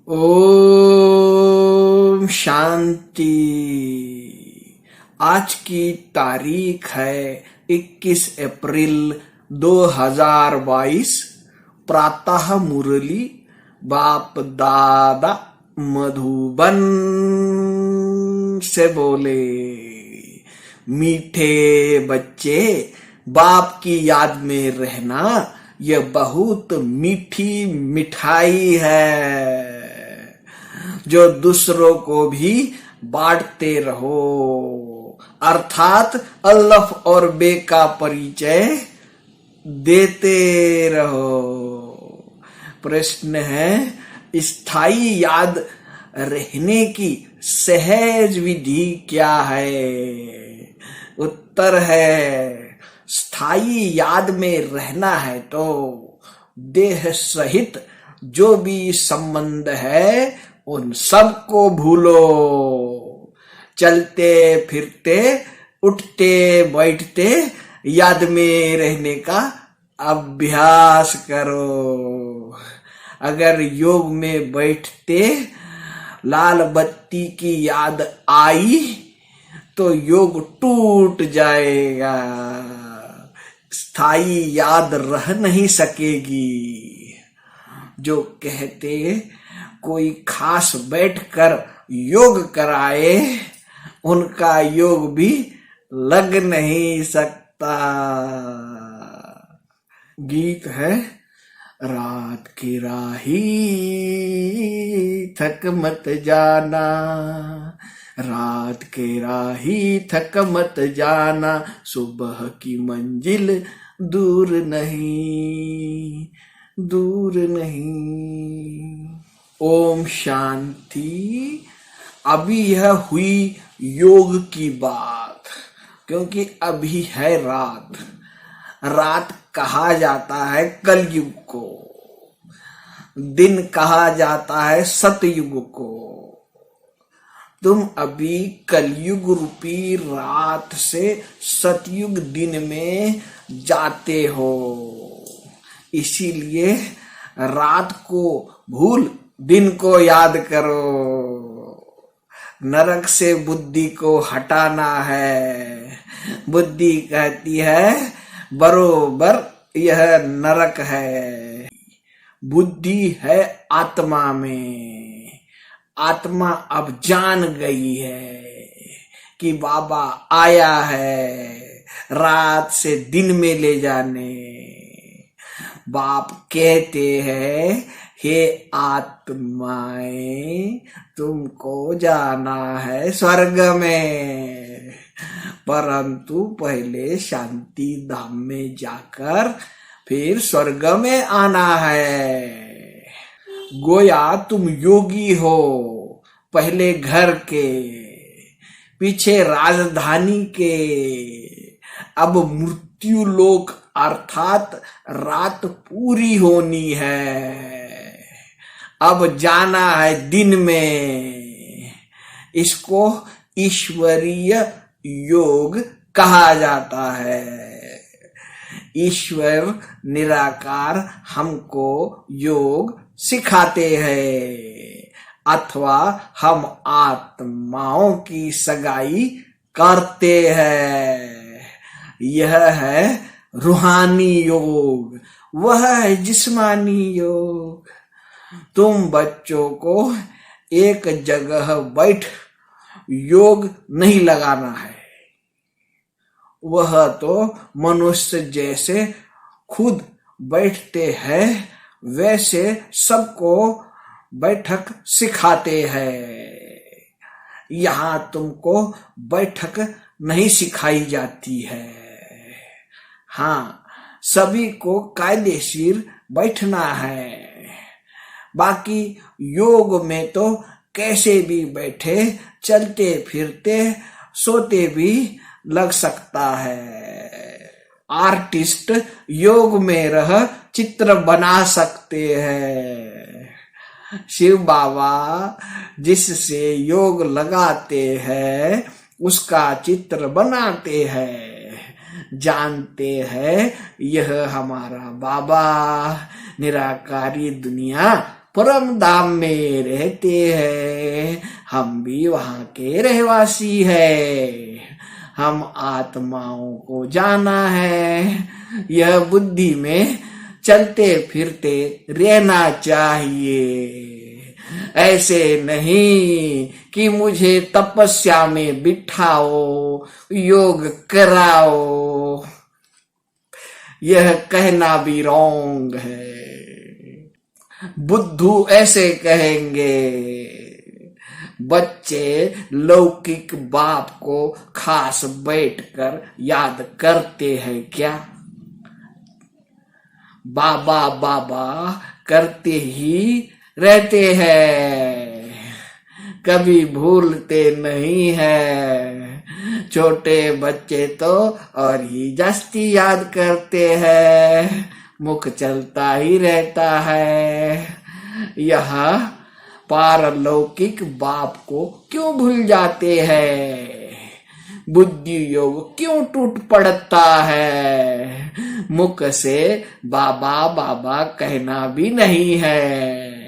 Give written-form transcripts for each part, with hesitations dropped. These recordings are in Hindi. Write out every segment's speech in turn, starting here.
ओम शांति। आज की तारीख है 21 अप्रैल 2022। प्रातः मुरली बाप दादा मधुबन से बोले। मीठे बच्चे, बाप की याद में रहना यह बहुत मीठी मिठाई है जो दूसरों को भी बांटते रहो, अर्थात अल्लाह और बे का परिचय देते रहो। प्रश्न है, स्थायी याद रहने की सहज विधि क्या है? उत्तर है, स्थायी याद में रहना है तो देह सहित जो भी संबंध है उन सबको भूलो। चलते फिरते, उठते बैठते याद में रहने का अभ्यास करो। अगर योग में बैठते लाल बत्ती की याद आई तो योग टूट जाएगा, स्थायी याद रह नहीं सकेगी। जो कहते कोई खास बैठकर योग कराए, उनका योग भी लग नहीं सकता। गीत है, रात की राही थक मत जाना, रात के राही थक मत जाना, सुबह की मंजिल दूर नहीं, दूर नहीं। ओम शांति। अभी यह हुई योग की बात, क्योंकि अभी है रात। रात कहा जाता है कलयुग को, दिन कहा जाता है सतयुग को। तुम अभी कलयुग रूपी रात से सतयुग दिन में जाते हो, इसीलिए रात को भूल दिन को याद करो। नरक से बुद्धि को हटाना है। बुद्धि कहती है बरोबर यह नरक है। बुद्धि है आत्मा में। आत्मा अब जान गई है कि बाबा आया है रात से दिन में ले जाने। बाप कहते हैं, हे आत्माएं, तुमको जाना है स्वर्ग में, परंतु पहले शांति धाम में जाकर फिर स्वर्ग में आना है। गोया तुम योगी हो, पहले घर के, पीछे राजधानी के, अब मृत्यु लोक अर्थात रात पूरी होनी है। अब जाना है दिन में। इसको ईश्वरीय योग कहा जाता है। ईश्वर निराकार हमको योग सिखाते हैं, अथवा हम आत्माओं की सगाई करते हैं। यह है रूहानी योग, वह है जिस्मानी योग। तुम बच्चों को एक जगह बैठ योग नहीं लगाना है। वह तो मनुष्य जैसे खुद बैठते हैं वैसे सबको बैठक सिखाते हैं। यहाँ तुमको बैठक नहीं सिखाई जाती है। हाँ, सभी को कायदेशीर बैठना है। बाकी योग में तो कैसे भी बैठे, चलते फिरते सोते भी लग सकता है। आर्टिस्ट योग में रह चित्र बना सकते हैं। शिव बाबा जिससे योग लगाते हैं उसका चित्र बनाते हैं। जानते हैं यह हमारा बाबा निराकारी दुनिया परम धाम में रहते हैं, हम भी वहां के रहवासी है। हम आत्माओं को जाना है, यह बुद्धि में चलते फिरते रहना चाहिए। ऐसे नहीं कि मुझे तपस्या में बिठाओ, योग कराओ, यह कहना भी रॉन्ग है। बुद्धू ऐसे कहेंगे, बच्चे लौकिक बाप को खास बैठकर याद करते हैं क्या? बाबा बाबा करते ही रहते हैं, कभी भूलते नहीं है। छोटे बच्चे तो और ही जास्ती याद करते हैं, मुख चलता ही रहता है। यह पारलौकिक बाप को क्यों भूल जाते हैं? बुद्धि योग क्यों टूट पड़ता है? मुख से बाबा बाबा कहना भी नहीं है।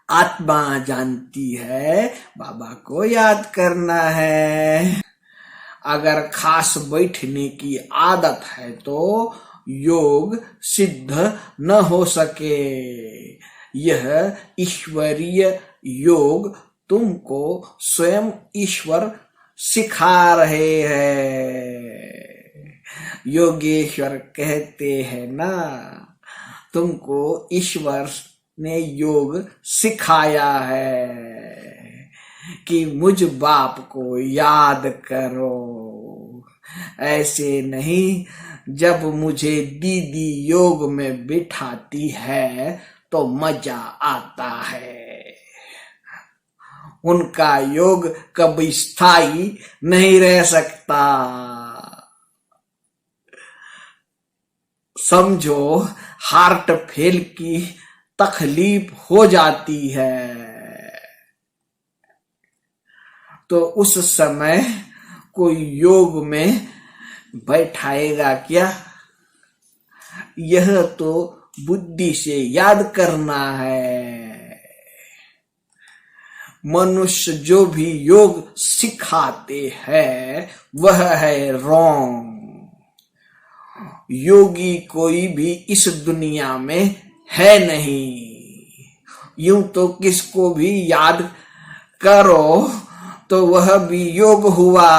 आत्मा जानती है बाबा को याद करना है। अगर खास बैठने की आदत है तो योग सिद्ध न हो सके। यह ईश्वरीय योग तुमको स्वयं ईश्वर सिखा रहे हैं। योगेश्वर कहते हैं ना, तुमको ईश्वर ने योग सिखाया है कि मुझ बाप को याद करो। ऐसे नहीं, जब मुझे दीदी योग में बिठाती है तो मजा आता है। उनका योग कभी स्थायी नहीं रह सकता। समझो हार्ट फेल की तकलीफ हो जाती है तो उस समय कोई योग में बैठाएगा क्या? यह तो बुद्धि से याद करना है। मनुष्य जो भी योग सिखाते हैं वह है रॉन्ग। योगी कोई भी इस दुनिया में है नहीं। यूं तो किसको भी याद करो तो वह भी योग हुआ।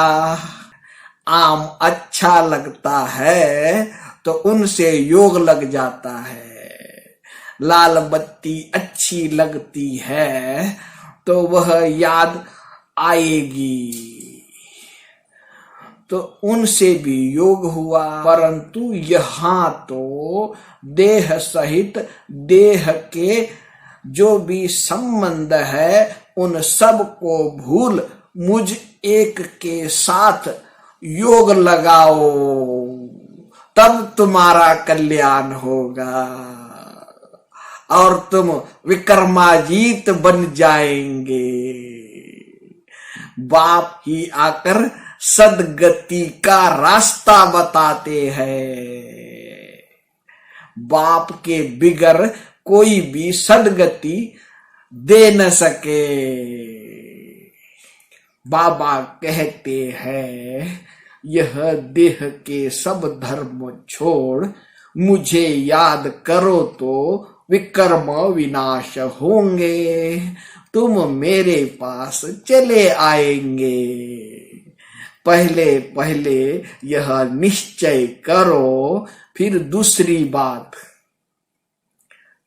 आम अच्छा लगता है तो उनसे योग लग जाता है। लाल बत्ती अच्छी लगती है तो वह याद आएगी, तो उनसे भी योग हुआ। परंतु यहाँ तो देह सहित देह के जो भी संबंध है उन सब को भूल मुझ एक के साथ योग लगाओ, तब तुम्हारा कल्याण होगा और तुम विक्रमाजीत बन जाएंगे। बाप ही आकर सदगति का रास्ता बताते हैं। बाप के बिगर कोई भी सदगति दे न सके। बाबा कहते हैं, यह देह के सब धर्म छोड़ मुझे याद करो तो विकर्म विनाश होंगे, तुम मेरे पास चले आएंगे। पहले पहले यह निश्चय करो, फिर दूसरी बात।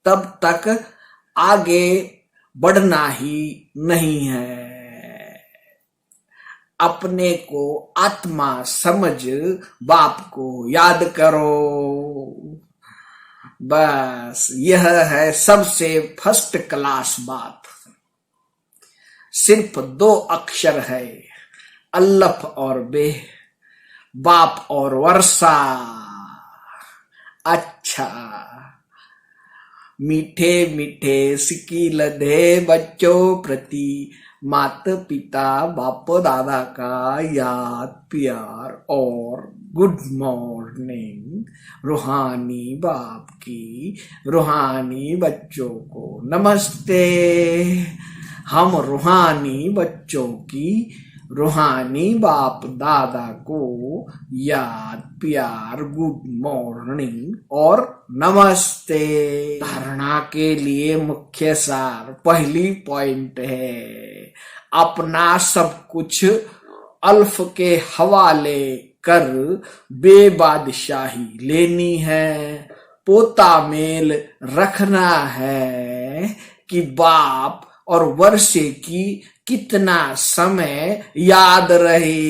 तब तक आगे बढ़ना ही नहीं है। अपने को आत्मा समझ बाप को याद करो। बस यह है सबसे फर्स्ट क्लास बात। सिर्फ 2 अक्षर है, अल्लफ और बे, बाप और वर्षा। अच्छा, मीठे मीठे सिकी लधे बच्चों प्रति माता पिता बाप दादा का याद प्यार और गुड मॉर्निंग। रूहानी बाप की रूहानी बच्चों को नमस्ते। हम रूहानी बच्चों की रूहानी बाप दादा को याद प्यार गुड मॉर्निंग और नमस्ते। धारणा के लिए मुख्य सार पहली पॉइंट है, अपना सब कुछ अल्फ के हवाले कर बेबादशाही लेनी है। पोता मेल रखना है कि बाप और वर्षे की कितना समय याद रहे।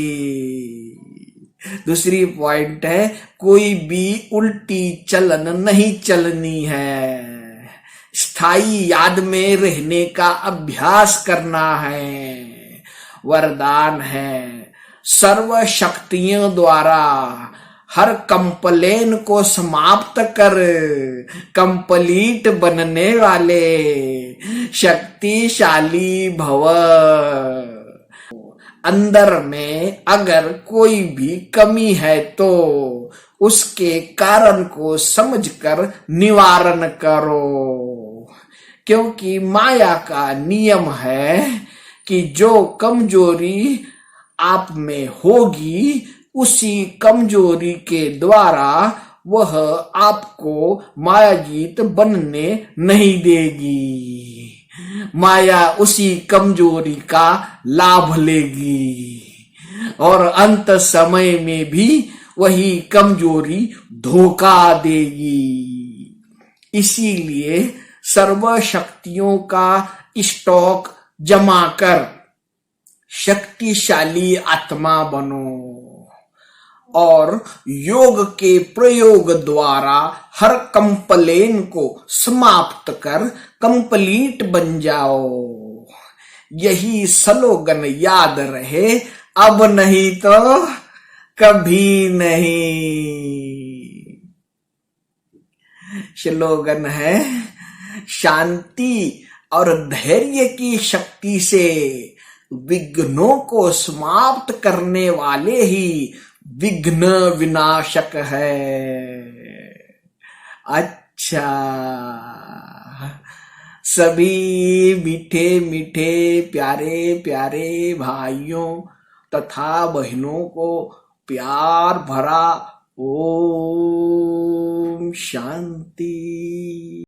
दूसरी पॉइंट है, कोई भी उल्टी चलन नहीं चलनी है। स्थायी याद में रहने का अभ्यास करना है। वरदान है, सर्व शक्तियों द्वारा हर कंप्लेन को समाप्त कर कंप्लीट बनने वाले शक्तिशाली भव। अंदर में अगर कोई भी कमी है तो उसके कारण को समझकर निवारण करो, क्योंकि माया का नियम है कि जो कमजोरी आप में होगी उसी कमजोरी के द्वारा वह आपको मायाजीत बनने नहीं देगी। माया उसी कमजोरी का लाभ लेगी और अंत समय में भी वही कमजोरी धोखा देगी। इसीलिए सर्व शक्तियों का स्टॉक जमा कर शक्तिशाली आत्मा बनो और योग के प्रयोग द्वारा हर कंप्लेन को समाप्त कर कंप्लीट बन जाओ। यही स्लोगन याद रहे, अब नहीं तो कभी नहीं। स्लोगन है, शांति और धैर्य की शक्ति से विघ्नों को समाप्त करने वाले ही विघ्न विनाशक है। अच्छा, सभी मीठे मीठे प्यारे प्यारे भाइयों तथा बहनों को प्यार भरा ओम शांति।